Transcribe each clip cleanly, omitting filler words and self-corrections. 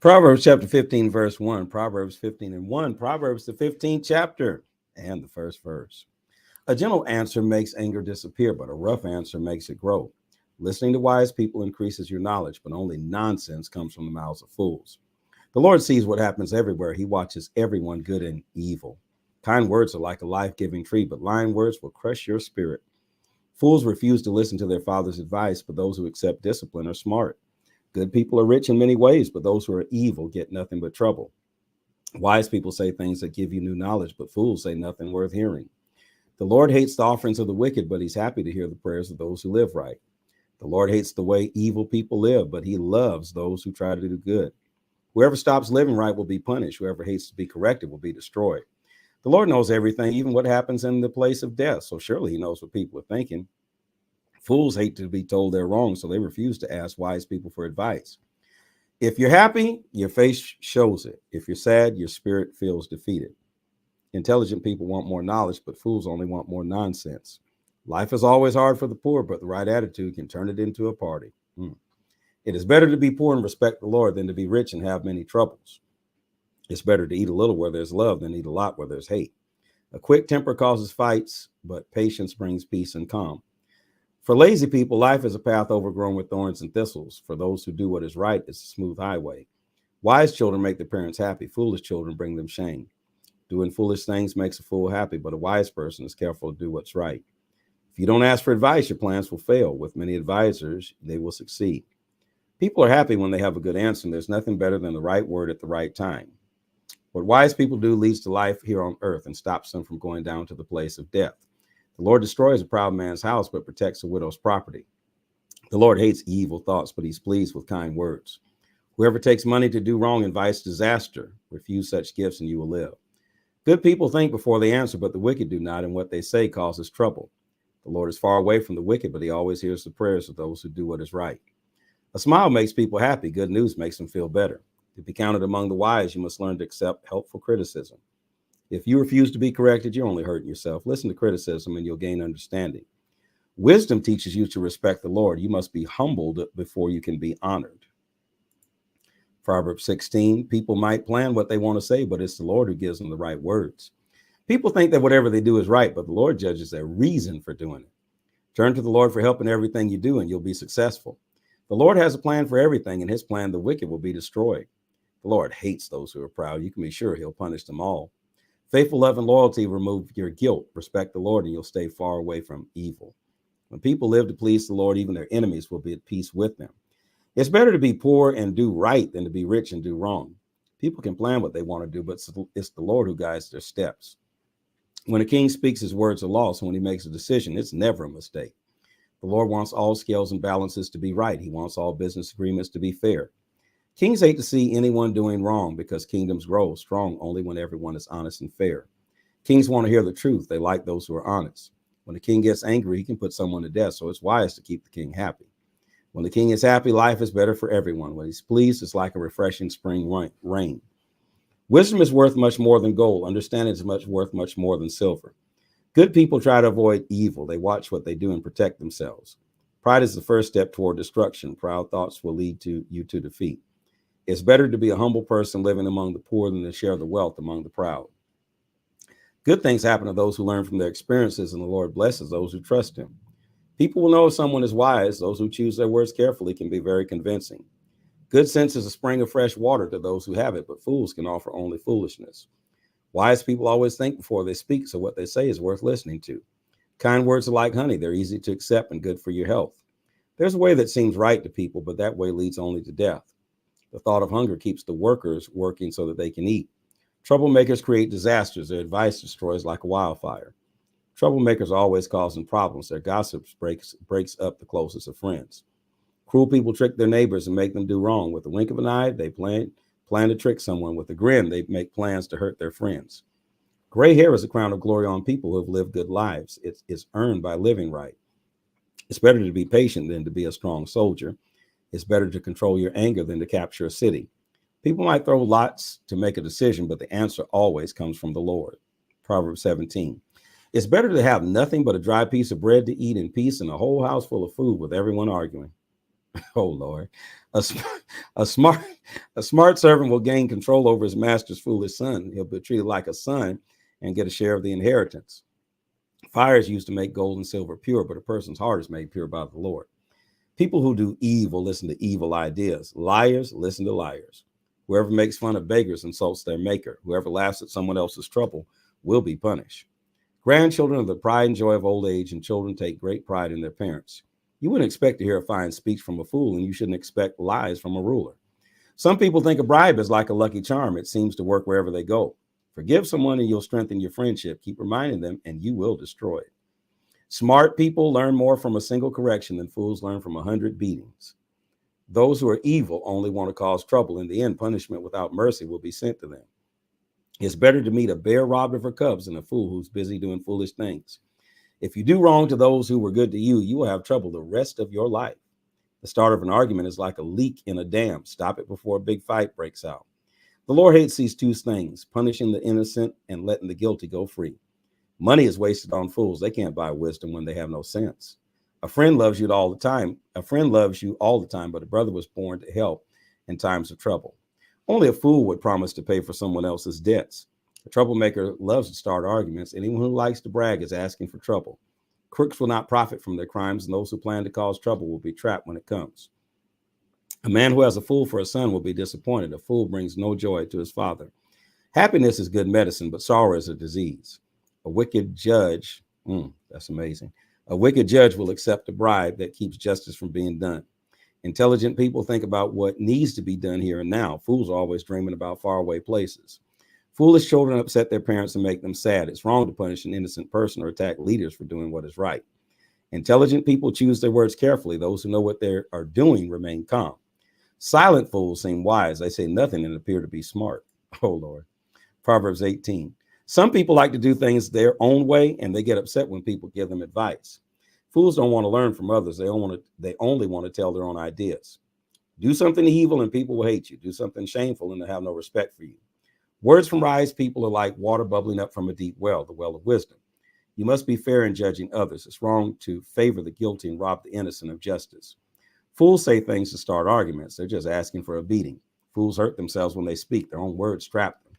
Proverbs chapter 15, verse 1. Proverbs 15 and 1. Proverbs the 15th chapter and the first verse. A gentle answer makes anger disappear, but a rough answer makes it grow. Listening to wise people increases your knowledge, but only nonsense comes from the mouths of fools. The Lord sees what happens everywhere. He watches everyone, good and evil. Kind words are like a life-giving tree, but lying words will crush your spirit. Fools refuse to listen to their father's advice, but those who accept discipline are smart. Good people are rich in many ways, but those who are evil get nothing but trouble. Wise people say things that give you new knowledge, but fools say nothing worth hearing. The Lord hates the offerings of the wicked, but he's happy to hear the prayers of those who live right. The Lord hates the way evil people live, but he loves those who try to do good. Whoever stops living right will be punished. Whoever hates to be corrected will be destroyed. The Lord knows everything, even what happens in the place of death. So surely he knows what people are thinking. Fools hate to be told they're wrong, so they refuse to ask wise people for advice. If you're happy, your face shows it. If you're sad, your spirit feels defeated. Intelligent people want more knowledge, but fools only want more nonsense. Life is always hard for the poor, but the right attitude can turn it into a party. It is better to be poor and respect the Lord than to be rich and have many troubles. It's better to eat a little where there's love than eat a lot where there's hate. A quick temper causes fights, but patience brings peace and calm. For lazy people, life is a path overgrown with thorns and thistles. For those who do what is right, it's a smooth highway. Wise children make their parents happy. Foolish children bring them shame. Doing foolish things makes a fool happy, but a wise person is careful to do what's right. If you don't ask for advice, your plans will fail. With many advisors, they will succeed. People are happy when they have a good answer, and there's nothing better than the right word at the right time. What wise people do leads to life here on earth and stops them from going down to the place of death. The Lord destroys a proud man's house, but protects a widow's property. The Lord hates evil thoughts, but he's pleased with kind words. Whoever takes money to do wrong invites disaster. Refuse such gifts and you will live. Good people think before they answer, but the wicked do not, and what they say causes trouble. The Lord is far away from the wicked, but he always hears the prayers of those who do what is right. A smile makes people happy. Good news makes them feel better. To be counted among the wise, you must learn to accept helpful criticism. If you refuse to be corrected, you're only hurting yourself. Listen to criticism and you'll gain understanding. Wisdom teaches you to respect the Lord. You must be humbled before you can be honored. Proverbs 16, people might plan what they want to say, but it's the Lord who gives them the right words. People think that whatever they do is right, but the Lord judges their reason for doing it. Turn to the Lord for help in everything you do, and you'll be successful. The Lord has a plan for everything. In his plan, the wicked will be destroyed. The Lord hates those who are proud. You can be sure he'll punish them all. Faithful love and loyalty remove your guilt. Respect the Lord, and you'll stay far away from evil. When people live to please the Lord, even their enemies will be at peace with them. It's better to be poor and do right than to be rich and do wrong. People can plan what they want to do, but it's the Lord who guides their steps. When a king speaks, his words are law, so when he makes a decision, it's never a mistake. The Lord wants all scales and balances to be right. He wants all business agreements to be fair. Kings hate to see anyone doing wrong because kingdoms grow strong only when everyone is honest and fair. Kings want to hear the truth. They like those who are honest. When the king gets angry, he can put someone to death, so it's wise to keep the king happy. When the king is happy, life is better for everyone. When he's pleased, it's like a refreshing spring rain. Wisdom is worth much more than gold. Understanding is worth much more than silver. Good people try to avoid evil. They watch what they do and protect themselves. Pride is the first step toward destruction. Proud thoughts will lead you to defeat. It's better to be a humble person living among the poor than to share the wealth among the proud. Good things happen to those who learn from their experiences, and the Lord blesses those who trust him. People will know if someone is wise. Those who choose their words carefully can be very convincing. Good sense is a spring of fresh water to those who have it, but fools can offer only foolishness. Wise people always think before they speak, so what they say is worth listening to. Kind words are like honey. They're easy to accept and good for your health. There's a way that seems right to people, but that way leads only to death. The thought of hunger keeps the workers working so that they can eat. Troublemakers create disasters. Their advice destroys like a wildfire. Troublemakers are always causing problems. Their gossip breaks up the closest of friends. Cruel people trick their neighbors and make them do wrong. With a wink of an eye, they plan to trick someone. With a grin, they make plans to hurt their friends. Gray hair is a crown of glory on people who have lived good lives. It's earned by living right. It's better to be patient than to be a strong soldier. It's better to control your anger than to capture a city. People might throw lots to make a decision, but the answer always comes from the Lord. Proverbs 17. It's better to have nothing but a dry piece of bread to eat in peace than a whole house full of food with everyone arguing. Oh, Lord. A A smart servant will gain control over his master's foolish son. He'll be treated like a son and get a share of the inheritance. Fire is used to make gold and silver pure, but a person's heart is made pure by the Lord. People who do evil listen to evil ideas. Liars listen to liars. Whoever makes fun of beggars insults their maker. Whoever laughs at someone else's trouble will be punished. Grandchildren are the pride and joy of old age, and children take great pride in their parents. You wouldn't expect to hear a fine speech from a fool, and you shouldn't expect lies from a ruler. Some people think a bribe is like a lucky charm. It seems to work wherever they go. Forgive someone and you'll strengthen your friendship. Keep reminding them and you will destroy it. Smart people learn more from a single correction than fools learn from 100 beatings. Those who are evil only want to cause trouble. In the end, punishment without mercy will be sent to them. It's better to meet a bear robbed of her cubs than a fool who's busy doing foolish things. If you do wrong to those who were good to you, you will have trouble the rest of your life. The start of an argument is like a leak in a dam. Stop it before a big fight breaks out. The Lord hates these two things, punishing the innocent and letting the guilty go free. Money is wasted on fools. They can't buy wisdom when they have no sense. A friend loves you all the time. A friend loves you all the time, but a brother was born to help in times of trouble. Only a fool would promise to pay for someone else's debts. A troublemaker loves to start arguments. Anyone who likes to brag is asking for trouble. Crooks will not profit from their crimes, and those who plan to cause trouble will be trapped when it comes. A man who has a fool for a son will be disappointed. A fool brings no joy to his father. Happiness is good medicine, but sorrow is a disease. A wicked judge, that's amazing. A wicked judge will accept a bribe that keeps justice from being done. Intelligent people think about what needs to be done here and now. Fools are always dreaming about faraway places. Foolish children upset their parents and make them sad. It's wrong to punish an innocent person or attack leaders for doing what is right. Intelligent people choose their words carefully. Those who know what they are doing remain calm. Silent fools seem wise. They say nothing and appear to be smart. Oh, Lord. Proverbs 18. Some people like to do things their own way, and they get upset when people give them advice. Fools don't want to learn from others. They only want to tell their own ideas. Do something evil and people will hate you. Do something shameful and they'll have no respect for you. Words from wise people are like water bubbling up from a deep well, the well of wisdom. You must be fair in judging others. It's wrong to favor the guilty and rob the innocent of justice. Fools say things to start arguments. They're just asking for a beating. Fools hurt themselves when they speak. Their own words trap them.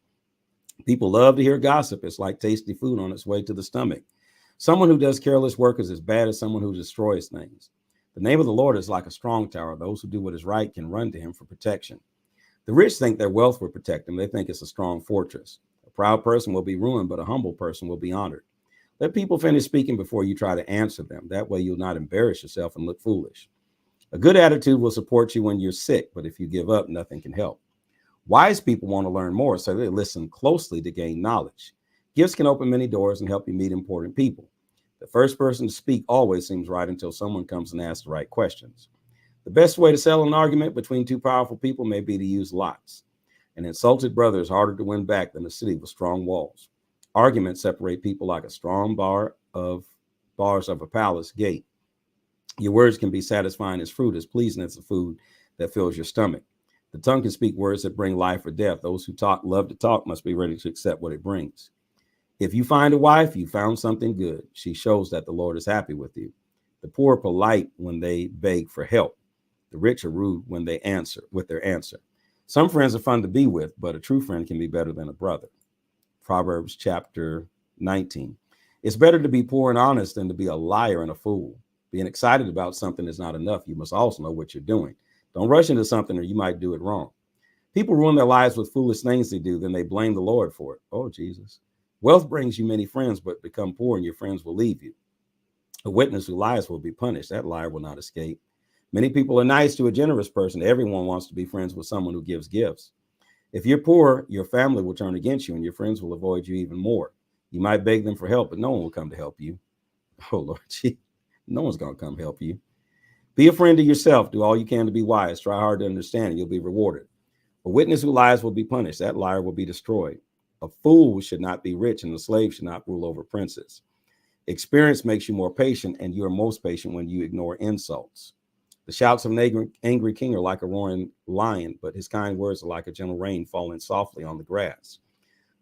People love to hear gossip. It's like tasty food on its way to the stomach. Someone who does careless work is as bad as someone who destroys things. The name of the Lord is like a strong tower. Those who do what is right can run to him for protection. The rich think their wealth will protect them. They think it's a strong fortress. A proud person will be ruined, but a humble person will be honored. Let people finish speaking before you try to answer them. That way you'll not embarrass yourself and look foolish. A good attitude will support you when you're sick, but if you give up, nothing can help. Wise people want to learn more, so they listen closely to gain knowledge. Gifts can open many doors and help you meet important people. The first person to speak always seems right until someone comes and asks the right questions. The best way to settle an argument between two powerful people may be to use lots. An insulted brother is harder to win back than a city with strong walls. Arguments separate people like a strong bars of a palace gate. Your words can be satisfying as fruit, as pleasing as the food that fills your stomach. The tongue can speak words that bring life or death. Those who love to talk must be ready to accept what it brings. If you find a wife, you found something good. She shows that the Lord is happy with you. The poor are polite when they beg for help. The rich are rude when they answer with their answer. Some friends are fun to be with, but a true friend can be better than a brother. Proverbs chapter 19. It's better to be poor and honest than to be a liar and a fool. Being excited about something is not enough. You must also know what you're doing. Don't rush into something or you might do it wrong. People ruin their lives with foolish things they do, then they blame the Lord for it. Oh, Jesus. Wealth brings you many friends, but become poor and your friends will leave you. A witness who lies will be punished. That liar will not escape. Many people are nice to a generous person. Everyone wants to be friends with someone who gives gifts. If you're poor, your family will turn against you and your friends will avoid you even more. You might beg them for help, but no one will come to help you. Oh, Lord, gee. No one's going to come help you. Be a friend to yourself. Do all you can to be wise. Try hard to understand and you'll be rewarded. A witness who lies will be punished. That liar will be destroyed. A fool should not be rich and a slave should not rule over princes. Experience makes you more patient and you are most patient when you ignore insults. The shouts of an angry king are like a roaring lion, but his kind words are like a gentle rain falling softly on the grass.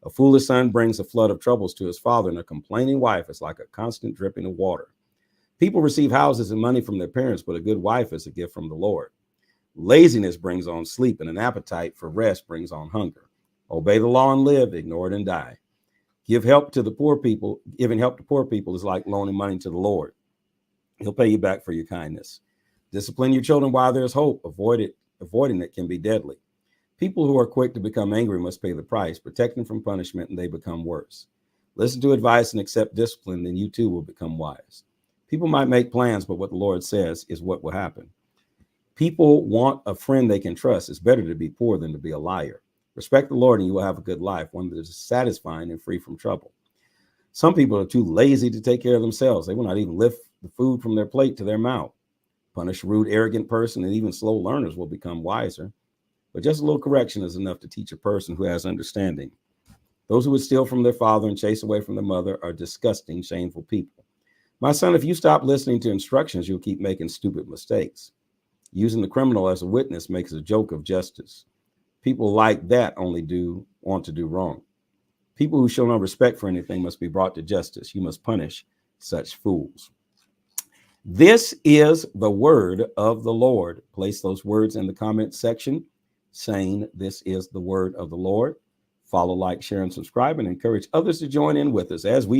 A foolish son brings a flood of troubles to his father, and a complaining wife is like a constant dripping of water. People receive houses and money from their parents, but a good wife is a gift from the Lord. Laziness brings on sleep, and an appetite for rest brings on hunger. Obey the law and live, ignore it and die. Give help to the poor people. Giving help to poor people is like loaning money to the Lord. He'll pay you back for your kindness. Discipline your children while there's hope. Avoiding it can be deadly. People who are quick to become angry must pay the price. Protect them from punishment and they become worse. Listen to advice and accept discipline, then you too will become wise. People might make plans, but what the Lord says is what will happen. People want a friend they can trust. It's better to be poor than to be a liar. Respect the Lord and you will have a good life, one that is satisfying and free from trouble. Some people are too lazy to take care of themselves. They will not even lift the food from their plate to their mouth. Punish a rude, arrogant person, and even slow learners will become wiser. But just a little correction is enough to teach a person who has understanding. Those who would steal from their father and chase away from their mother are disgusting, shameful people. My son, if you stop listening to instructions, you'll keep making stupid mistakes. Using the criminal as a witness makes a joke of justice. People like that only want to do wrong. People who show no respect for anything must be brought to justice. You must punish such fools. This is the word of the Lord. Place those words in the comment section saying this is the word of the Lord. Follow, like, share, and subscribe, and encourage others to join in with us as we